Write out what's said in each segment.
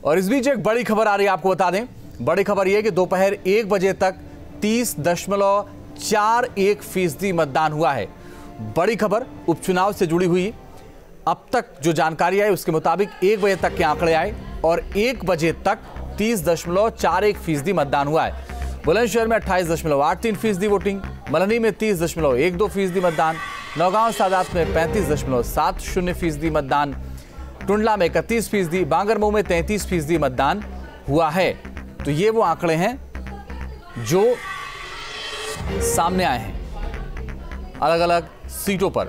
और इस बीच एक बड़ी खबर आ रही है, आपको बता दें। बड़ी खबर यह कि दोपहर 1 बजे तक 30.41% मतदान हुआ है। बड़ी खबर उपचुनाव से जुड़ी हुई। अब तक जो जानकारी आई उसके मुताबिक 1 बजे तक के आंकड़े आए और 1 बजे तक 30.41% मतदान हुआ है। बुलंदशहर में 28.83% वोटिंग, मल्हनी में 30.12% मतदान, नौगांव सादात में 35.70% मतदान, टुंडला में 31%, बांगरमऊ में 33% मतदान हुआ है। तो ये वो आंकड़े हैं जो सामने आए हैं अलग अलग सीटों पर।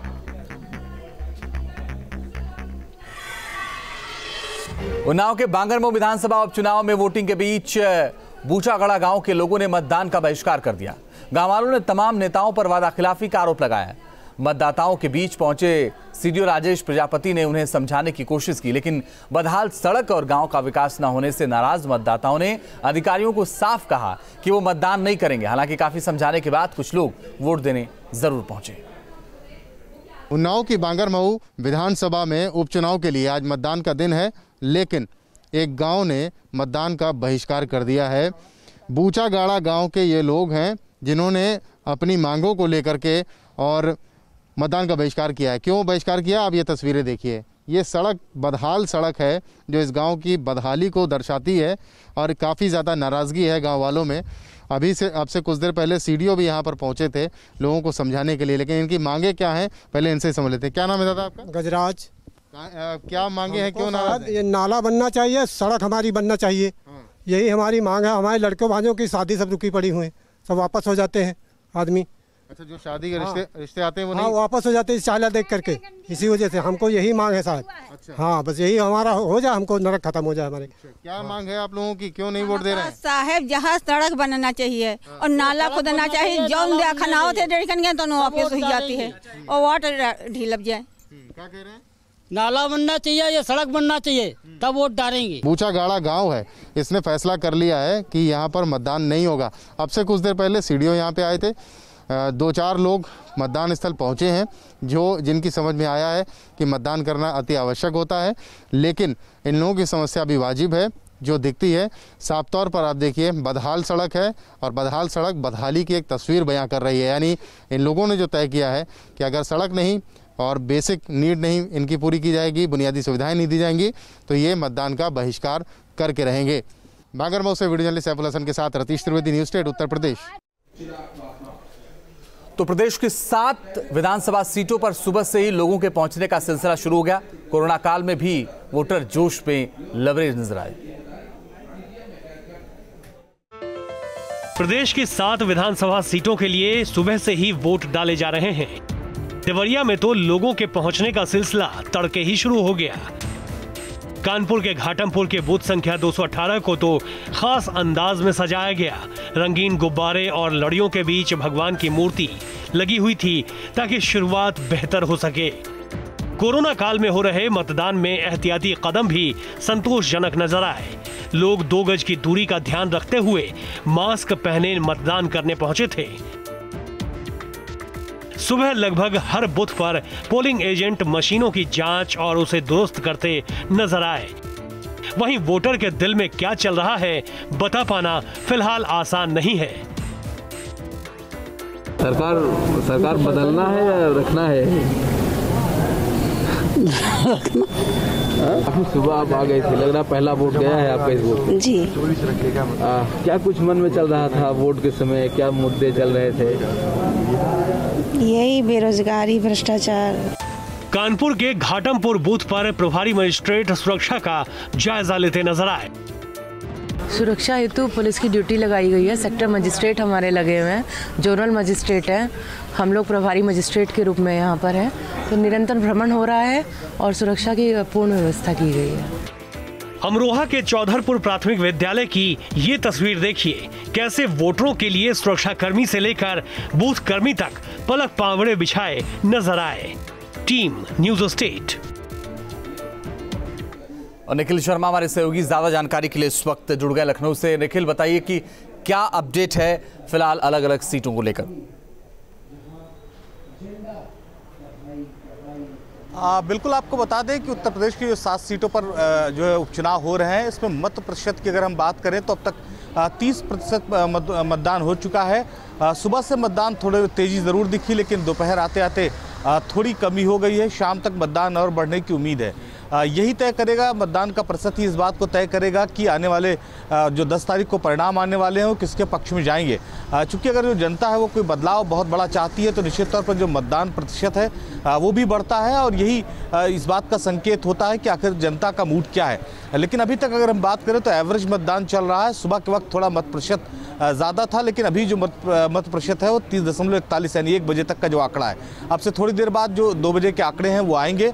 उन्नाव के बांगरमऊ विधानसभा उपचुनाव में वोटिंग के बीच बूचागढ़ा गांव के लोगों ने मतदान का बहिष्कार कर दिया। गांव वालों ने तमाम नेताओं पर वादाखिलाफी का आरोप लगाया। मतदाताओं के बीच पहुंचे सीडीओ राजेश प्रजापति ने उन्हें समझाने की कोशिश की, लेकिन बदहाल सड़क और गांव का विकास न होने से नाराज मतदाताओं ने अधिकारियों को साफ कहा कि वो मतदान नहीं करेंगे। हालांकि काफी समझाने के बाद कुछ लोग वोट देने जरूर पहुंचे। उन्नाव की बांगरमऊ विधानसभा में उपचुनाव के लिए आज मतदान का दिन है, लेकिन एक गांव ने मतदान का बहिष्कार कर दिया है। बूचागाड़ा गांव के ये लोग हैं जिन्होंने अपनी मांगों को लेकर के और मतदान का बहिष्कार किया है। क्यों बहिष्कार किया, आप ये तस्वीरें देखिए। ये सड़क बदहाल सड़क है जो इस गांव की बदहाली को दर्शाती है और काफ़ी ज़्यादा नाराज़गी है गांव वालों में। अब से कुछ देर पहले सीडीओ भी यहाँ पर पहुँचे थे लोगों को समझाने के लिए, लेकिन इनकी मांगे क्या हैं पहले इनसे समझ लेते हैं। क्या नाम है दादा आपका? गजराज। क्या मांगे हैं, क्यों नाराज? ये नाला बनना चाहिए, सड़क हमारी बनना चाहिए, यही हमारी मांग है। हमारे लड़कों भाइयों की शादी सब रुकी पड़ी हुई, सब वापस हो जाते हैं आदमी। अच्छा, जो शादी के रिश्ते आते हैं वो नहीं वापस हो जाते हैं चाला देख करके, इसी वजह से हमको यही मांग है साहब। अच्छा। हाँ, बस यही हमारा हो जाए, हमको नरक खत्म हो जाए हमारे। क्या मांग है आप लोगों की, क्यों नहीं वोट दे रहे हैं? साहब जहाँ सड़क बनना चाहिए और नाला खोदना चाहिए, जो खनाओ थे तो वापस हो जाती है और वाटर ढीलप जाए। क्या कह रहे हैं? नाला बनना चाहिए, ये सड़क बनना चाहिए, तब वोट डालेंगे। बूचागाड़ा गांव है, इसने फैसला कर लिया है कि यहाँ पर मतदान नहीं होगा। अब से कुछ देर पहले सीडीओ यहाँ पे आए थे, 2-4 लोग मतदान स्थल पहुँचे हैं जिनकी समझ में आया है कि मतदान करना अति आवश्यक होता है, लेकिन इन लोगों की समस्या भी वाजिब है जो दिखती है। साफ तौर पर आप देखिए, बदहाल सड़क है और बदहाल सड़क बदहाली की एक तस्वीर बयां कर रही है। यानी इन लोगों ने जो तय किया है कि अगर सड़क नहीं और बेसिक नीड नहीं इनकी पूरी की जाएगी, बुनियादी सुविधाएं नहीं दी जाएंगी, तो ये मतदान का बहिष्कार करके रहेंगे। बांगरमऊ से वीडियो जर्नलिस्ट सैफुल हसन के साथ रतीश त्रिवेदी, न्यूज़ स्टेट, उत्तर प्रदेश। तो प्रदेश की 7 विधानसभा सीटों पर सुबह से ही लोगों के पहुंचने का सिलसिला शुरू हो गया। कोरोना काल में भी वोटर जोश में लबरेज नजर आए। प्रदेश की 7 विधानसभा सीटों के लिए सुबह से ही वोट डाले जा रहे हैं। देवरिया में तो लोगों के पहुंचने का सिलसिला तड़के ही शुरू हो गया। कानपुर के घाटमपुर के बूथ संख्या 218 को तो खास अंदाज में सजाया गया। रंगीन गुब्बारे और लड़ियों के बीच भगवान की मूर्ति लगी हुई थी ताकि शुरुआत बेहतर हो सके। कोरोना काल में हो रहे मतदान में एहतियाती कदम भी संतोषजनक नजर आए। लोग 2 गज की दूरी का ध्यान रखते हुए मास्क पहने मतदान करने पहुंचे थे। सुबह लगभग हर बूथ पर पोलिंग एजेंट मशीनों की जांच और उसे दुरुस्त करते नजर आए। वहीं वोटर के दिल में क्या चल रहा है बता पाना फिलहाल आसान नहीं है। सरकार बदलना है या रखना है? सुबह आप आ गए थे, लग रहा पहला वोट गया है आपका इस वोट जी। क्या कुछ मन में चल रहा था वोट के समय, क्या मुद्दे चल रहे थे? यही बेरोजगारी, भ्रष्टाचार। कानपुर के घाटमपुर बूथ पर प्रभारी मजिस्ट्रेट सुरक्षा का जायजा लेते नजर आए। सुरक्षा हेतु पुलिस की ड्यूटी लगाई गई है। सेक्टर मजिस्ट्रेट हमारे लगे हुए हैं, जोनल मजिस्ट्रेट हैं, हम लोग प्रभारी मजिस्ट्रेट के रूप में यहाँ पर हैं। तो निरंतर भ्रमण हो रहा है और सुरक्षा की पूर्ण व्यवस्था की गई है। अमरोहा के चौधरपुर प्राथमिक विद्यालय की ये तस्वीर देखिए, कैसे वोटरों के लिए सुरक्षा कर्मी से लेकर बूथ कर्मी तक पलक पावड़े बिछाए नजर आए। Team news state. और निखिल शर्मा हमारे सहयोगी ज्यादा जानकारी के लिए इस वक्त जुड़ गए लखनऊ से। निखिल, बताइए कि क्या अपडेट है फिलहाल अलग अलग सीटों को लेकर? बिल्कुल आपको बता दें कि उत्तर प्रदेश की जो 7 सीटों पर जो है उपचुनाव हो रहे हैं, इसमें मत प्रतिशत की अगर हम बात करें तो अब तक 30% मतदान हो चुका है। सुबह से मतदान थोड़ी तेज़ी ज़रूर दिखी, लेकिन दोपहर आते आते थोड़ी कमी हो गई है। शाम तक मतदान और बढ़ने की उम्मीद है। यही तय करेगा, मतदान का प्रतिशत ही इस बात को तय करेगा कि आने वाले जो 10 तारीख को परिणाम आने वाले हैं वो किसके पक्ष में जाएंगे। चूँकि अगर जो जनता है वो कोई बदलाव बहुत बड़ा चाहती है तो निश्चित तौर पर जो मतदान प्रतिशत है वो भी बढ़ता है, और यही इस बात का संकेत होता है कि आखिर जनता का मूड क्या है। लेकिन अभी तक अगर हम बात करें तो एवरेज मतदान चल रहा है। सुबह के वक्त थोड़ा मत प्रतिशत ज़्यादा था, लेकिन अभी जो मत प्रतिशत है वो 30.41 यानी 1 बजे तक का जो आंकड़ा है। अब से थोड़ी देर बाद जो 2 बजे के आंकड़े हैं वो आएंगे।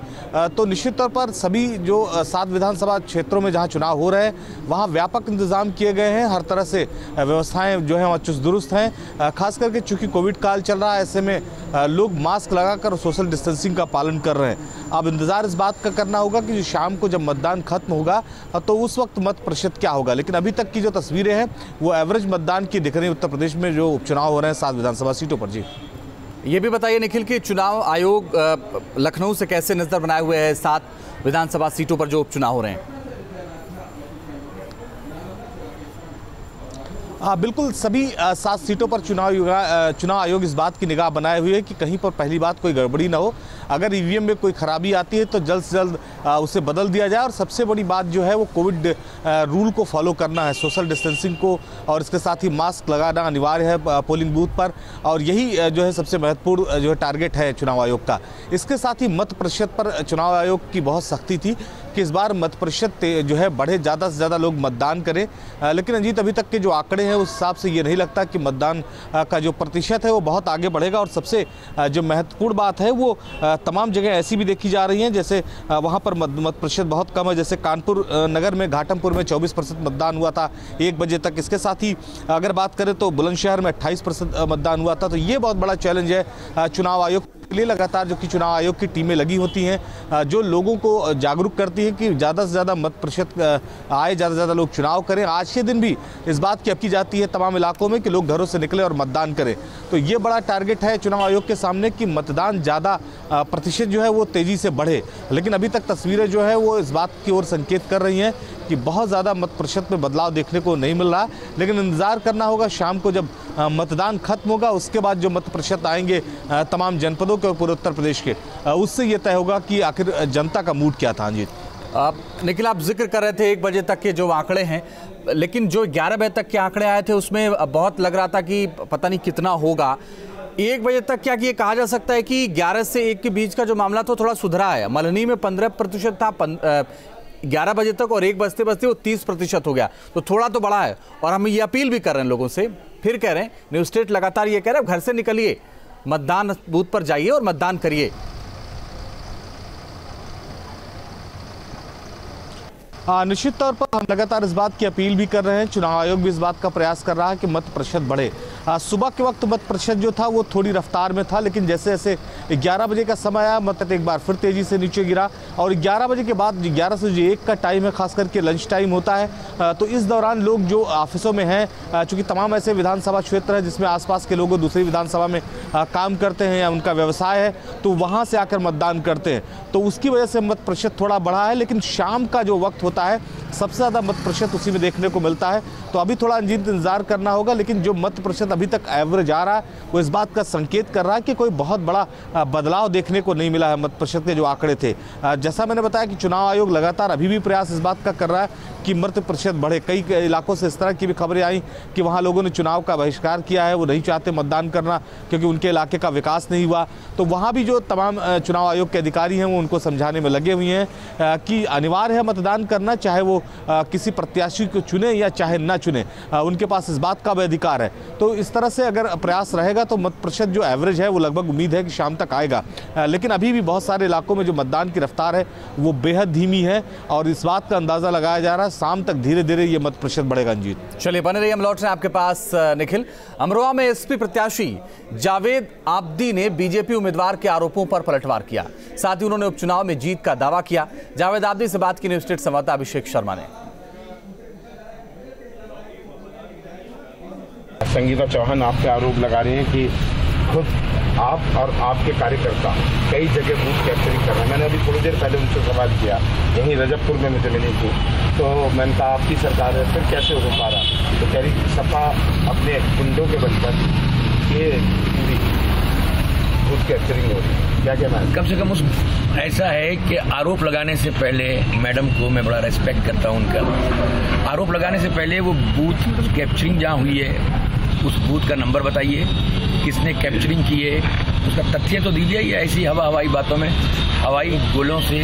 तो निश्चित तौर पर सभी जो 7 विधानसभा क्षेत्रों में जहां चुनाव हो रहे हैं वहां व्यापक इंतजाम किए गए हैं। हर तरह से व्यवस्थाएं जो हैं वहाँ चुस्त दुरुस्त हैं। खास करके चूँकि कोविड काल चल रहा है, ऐसे में लोग मास्क लगाकर सोशल डिस्टेंसिंग का पालन कर रहे हैं। अब इंतज़ार इस बात का करना होगा कि जो शाम को जब मतदान खत्म होगा तो उस वक्त मत प्रतिशत क्या होगा। लेकिन अभी तक की जो तस्वीरें हैं वो एवरेज मतदान की दिख रही है उत्तर प्रदेश में जो उपचुनाव हो रहे हैं 7 विधानसभा सीटों पर। जी ये भी बताइए निखिल कि चुनाव आयोग लखनऊ से कैसे नजर बनाए हुए है 7 विधानसभा सीटों पर जो उपचुनाव हो रहे हैं? हाँ बिल्कुल, सभी 7 सीटों पर चुनाव आयोग इस बात की निगाह बनाए हुए है कि कहीं पर पहली बात कोई गड़बड़ी ना हो। अगर ईवीएम में कोई खराबी आती है तो जल्द से जल्द उसे बदल दिया जाए। और सबसे बड़ी बात जो है वो कोविड रूल को फॉलो करना है, सोशल डिस्टेंसिंग को, और इसके साथ ही मास्क लगाना अनिवार्य है पोलिंग बूथ पर। और यही जो है सबसे महत्वपूर्ण जो है टारगेट है चुनाव आयोग का। इसके साथ ही मत प्रतिशत पर चुनाव आयोग की बहुत सख्ती थी कि इस बार मत प्रतिशत जो है बढ़े, ज़्यादा से ज़्यादा लोग मतदान करें। लेकिन अजीत अभी तक के जो आंकड़े हैं उस हिसाब से ये नहीं लगता कि मतदान का जो प्रतिशत है वो बहुत आगे बढ़ेगा। और सबसे जो महत्वपूर्ण बात है वो तमाम जगह ऐसी भी देखी जा रही हैं, जैसे वहाँ पर मत प्रतिशत बहुत कम है। जैसे कानपुर नगर में, घाटमपुर में 24% मतदान हुआ था 1 बजे तक। इसके साथ ही अगर बात करें तो बुलंदशहर में 28% मतदान हुआ था। तो ये बहुत बड़ा चैलेंज है चुनाव आयोग के लिए। लगातार जो कि चुनाव आयोग की टीमें लगी होती हैं जो लोगों को जागरूक करती हैं कि ज़्यादा से ज़्यादा मत प्रतिशत आए, ज़्यादा से ज़्यादा लोग चुनाव करें। आज के दिन भी इस बात की अपील जाती है तमाम इलाकों में कि लोग घरों से निकले और मतदान करें। तो ये बड़ा टारगेट है चुनाव आयोग के सामने कि मतदान ज़्यादा प्रतिशत जो है वो तेज़ी से बढ़े। लेकिन अभी तक तस्वीरें जो है वो इस बात की ओर संकेत कर रही हैं कि बहुत ज़्यादा मत प्रतिशत में बदलाव देखने को नहीं मिल रहा। लेकिन इंतज़ार करना होगा शाम को जब मतदान खत्म होगा, उसके बाद जो मत प्रतिशत आएंगे तमाम जनपदों के और पूरे उत्तर प्रदेश के, उससे ये तय होगा कि आखिर जनता का मूड क्या था। जी निखिल, आप जिक्र कर रहे थे 1 बजे तक के जो आंकड़े हैं, लेकिन जो 11 बजे तक के आंकड़े आए थे उसमें बहुत लग रहा था कि पता नहीं कितना होगा। 1 बजे तक क्या कि ये कहा जा सकता है कि 11 से 1 के बीच का जो मामला था थोड़ा सुधरा है। मल्हनी में 15% था 11 बजे तक, और 1 बजते बजते वो 30% हो गया। तो थोड़ा तो बढ़ा है। और हम ये अपील भी कर रहे हैं लोगों से, फिर कह रहे हैं, न्यूज़ स्टेट लगातार ये कह रहे हैं घर से निकलिए, मतदान बूथ पर जाइए और मतदान करिए। निश्चित तौर पर हम लगातार इस बात की अपील भी कर रहे हैं। चुनाव आयोग भी इस बात का प्रयास कर रहा है कि मत प्रतिशत बढ़े। सुबह के वक्त मत प्रतिशत जो था वो थोड़ी रफ्तार में था, लेकिन जैसे जैसे 11 बजे का समय आया मत एक बार फिर तेज़ी से नीचे गिरा। और 11 बजे के बाद 11 से जो 1 का टाइम है, खास करके लंच टाइम होता है, तो इस दौरान लोग जो ऑफिसों में हैं, चूँकि तमाम ऐसे विधानसभा क्षेत्र है जिसमें आसपास के लोग दूसरी विधानसभा में काम करते हैं या उनका व्यवसाय है, तो वहाँ से आकर मतदान करते हैं। तो उसकी वजह से मत प्रतिशत थोड़ा बढ़ा है। लेकिन शाम का जो वक्त होता है सबसे ज़्यादा मत प्रतिशत उसी में देखने को मिलता है। तो अभी थोड़ा इंतजार करना होगा। लेकिन जो मत प्रतिशत अभी तक एवरेज आ रहा है वो इस बात का संकेत कर रहा है कि कोई बहुत बड़ा बदलाव देखने को नहीं मिला है मत प्रतिशत के जो आंकड़े थे। जैसा मैंने बताया कि चुनाव आयोग लगातार अभी भी प्रयास इस बात का कर रहा है कि मत प्रतिशत बढ़े। कई इलाकों से इस तरह की भी खबरें आई कि वहाँ लोगों ने चुनाव का बहिष्कार किया है, वो नहीं चाहते मतदान करना क्योंकि उनके इलाके का विकास नहीं हुआ। तो वहाँ भी जो तमाम चुनाव आयोग के अधिकारी हैं वो उनको समझाने में लगे हुए हैं कि अनिवार्य है मतदान करना, चाहे वो किसी प्रत्याशी को चुने या चाहे ना चुने, उनके पास इस बात का भी अधिकार है। तो इस तरह से अगर प्रयास रहेगा तो मत प्रतिशत जो एवरेज है वो लगभग उम्मीद है कि शाम तक आएगा। लेकिन अभी भी बहुत सारे इलाकों में जो मतदान की रफ्तार है वो बेहद धीमी है और इस बात का अंदाज़ा लगाया जा रहा है शाम तक धीरे धीरे ये मत प्रतिशत बढ़ेगा। जीत चलिए बने रहिए, हम लौट रहे हैं आपके पास। निखिल, अमरोहा में एसपी प्रत्याशी जावेद आब्दी ने बीजेपी उम्मीदवार के आरोपों पर पलटवार किया। साथ ही उन्होंने उपचुनाव में जीत का दावा किया। जावेद आब्दी से बात की न्यूज़ स्टेट संवाददाता अभिषेक शर्मा ने। संगीता चौहान आप पे आरोप लगा रही हैं कि खुद आप और आपके कार्यकर्ता कई जगह बूथ कैप्चरिंग कर रहे हैं। मैंने अभी थोड़ी देर पहले उनसे सवाल किया, यहीं रजबपुर में मुझे मिली थी, तो मैंने कहा आपकी सरकार है, फिर कैसे हो पा रहा? तो कह रही सपा अपने गुंडों के बल पर ये पूरी बूथ कैप्चरिंग हो रही है। क्या कहना है? कम से कम उस ऐसा है कि आरोप लगाने से पहले मैडम को मैं बड़ा रेस्पेक्ट करता हूं उनका। आरोप लगाने से पहले वो बूथ कैप्चरिंग जहां हुई है उस बूथ का नंबर बताइए, किसने कैप्चरिंग की है, उसका तथ्य तो दीजिए। या ऐसी हवाई बातों में हवाई गोलों से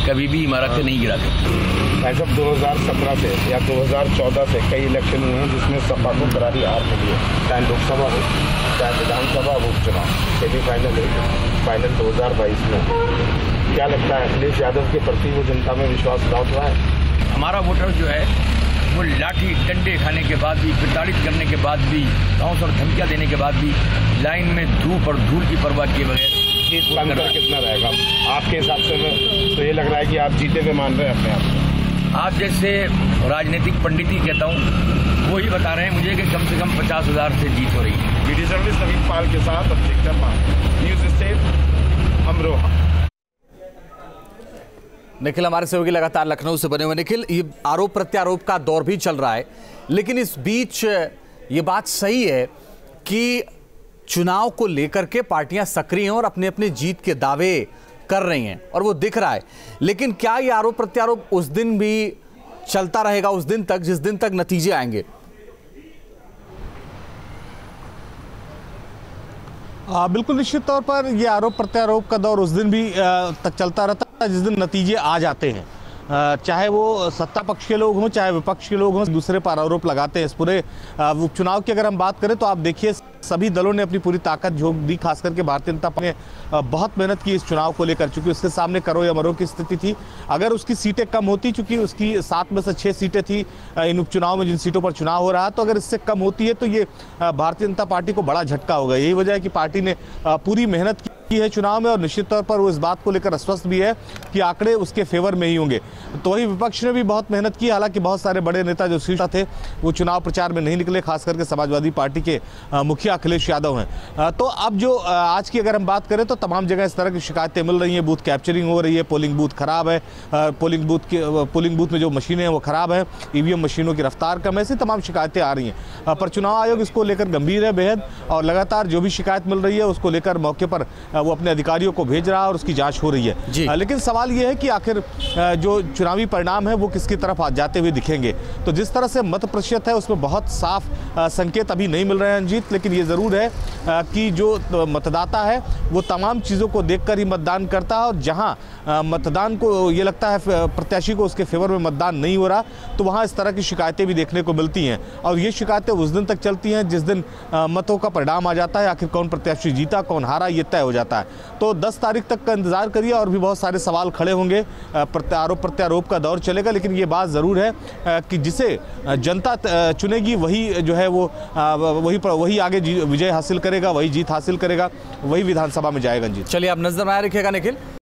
कभी भी इमारतें नहीं गिरा सकती। ऐसा 2017 से या 2014 से कई इलेक्शन हुए हैं जिसमें सपा को करारी हार मिली है, चाहे लोकसभा हो चाहे विधानसभा हो उपचुनाव, सेमीफाइनल फाइनल 2022 में। क्या लगता है अखिलेश यादव के प्रति वो जनता में विश्वास लौट रहा है? हमारा वोटर जो है वो लाठी डंडे खाने के बाद भी, प्रताड़ित करने के बाद भी, धौंस और धमकियां देने के बाद भी लाइन में धूप और धूल की परवाह किए बगैर अंतर कितना रहेगा आपके हिसाब से? तो ये लग रहा है कि आप जीते हुए मान रहे हैं अपने आप। आप जैसे राजनीतिक पंडित ही कहता हूँ, वो ही बता रहे हैं मुझे कि कम से कम 50,000 से जीत हो रही है। वीडियो जर्नलिस्ट नवीन पाल के साथ अभिषेक शर्मा, न्यूज स्टेट, अमरोहा। निखिल हमारे सहयोगी लगातार लखनऊ से बने हुए। निखिल, ये आरोप प्रत्यारोप का दौर भी चल रहा है, लेकिन इस बीच ये बात सही है कि चुनाव को लेकर के पार्टियां सक्रिय हैं और अपने अपने जीत के दावे कर रही हैं और वो दिख रहा है। लेकिन क्या ये आरोप प्रत्यारोप उस दिन भी चलता रहेगा, उस दिन तक जिस दिन तक नतीजे आएंगे? बिल्कुल निश्चित तौर पर ये आरोप प्रत्यारोप का दौर उस दिन भी तक चलता रहता है जिस दिन नतीजे आ जाते हैं। चाहे वो सत्ता पक्ष के लोग हों चाहे विपक्ष के लोग हों, दूसरे पर आरोप लगाते हैं। इस पूरे उपचुनाव की अगर हम बात करें तो आप देखिए सभी दलों ने अपनी पूरी ताकत झोंक दी। खास करके भारतीय जनता पार्टी ने बहुत मेहनत की इस चुनाव को लेकर, चूंकि उसके सामने करो या मरो की स्थिति थी। अगर उसकी सीटें कम होती, चूंकि उसकी 7 में से 6 सीटें थी इन उपचुनाव में जिन सीटों पर चुनाव हो रहा है, तो अगर इससे कम होती है तो ये भारतीय जनता पार्टी को बड़ा झटका होगा। यही वजह है कि पार्टी ने पूरी मेहनत की है चुनाव में और निश्चित तौर पर वो इस बात को लेकर आश्वस्त भी है कि आंकड़े उसके फेवर में ही होंगे। तो वही विपक्ष ने भी बहुत मेहनत की, हालांकि बहुत सारे बड़े नेता जो शीर्ष थे वो चुनाव प्रचार में नहीं निकले, खास करके समाजवादी पार्टी के मुखिया अखिलेश यादव हैं। तो अब जो आज की अगर हम बात करें तो तमाम जगह इस तरह की शिकायतें मिल रही हैं। बूथ कैप्चरिंग हो रही है, पोलिंग बूथ खराब है, पोलिंग बूथ में जो मशीनें हैं वो खराब है, ईवीएम मशीनों की रफ्तार कम है, ऐसी तमाम शिकायतें आ रही हैं। पर चुनाव आयोग इसको लेकर गंभीर है बेहद और लगातार जो भी शिकायत मिल रही है उसको लेकर मौके पर वो अपने अधिकारियों को भेज रहा है और उसकी जांच हो रही है। लेकिन सवाल ये है कि आखिर जो चुनावी परिणाम है वो किसकी तरफ जाते हुए दिखेंगे। तो जिस तरह से मत प्रतिशत है उसमें बहुत साफ संकेत अभी नहीं मिल रहे हैं अंजीत, लेकिन ये जरूर है कि जो मतदाता है वो तमाम चीज़ों को देखकर ही मतदान करता है और जहां मतदान को ये लगता है प्रत्याशी को उसके फेवर में मतदान नहीं हो रहा तो वहां इस तरह की शिकायतें भी देखने को मिलती हैं। और ये शिकायतें उस दिन तक चलती हैं जिस दिन मतों का परिणाम आ जाता है, आखिर कौन प्रत्याशी जीता कौन हारा ये तय हो जाता है। तो 10 तारीख तक का इंतजार करिए और भी बहुत सारे सवाल खड़े होंगे, आरोप प्रत्यारोप का दौर चलेगा। लेकिन ये बात ज़रूर है कि जिसे जनता चुनेगी वही जो है वो वही आगे विजय हासिल करेगा, वही जीत हासिल करेगा, वही विधानसभा में जाएगा। जी चलिए, आप नजर बनाए रखिएगा निखिल।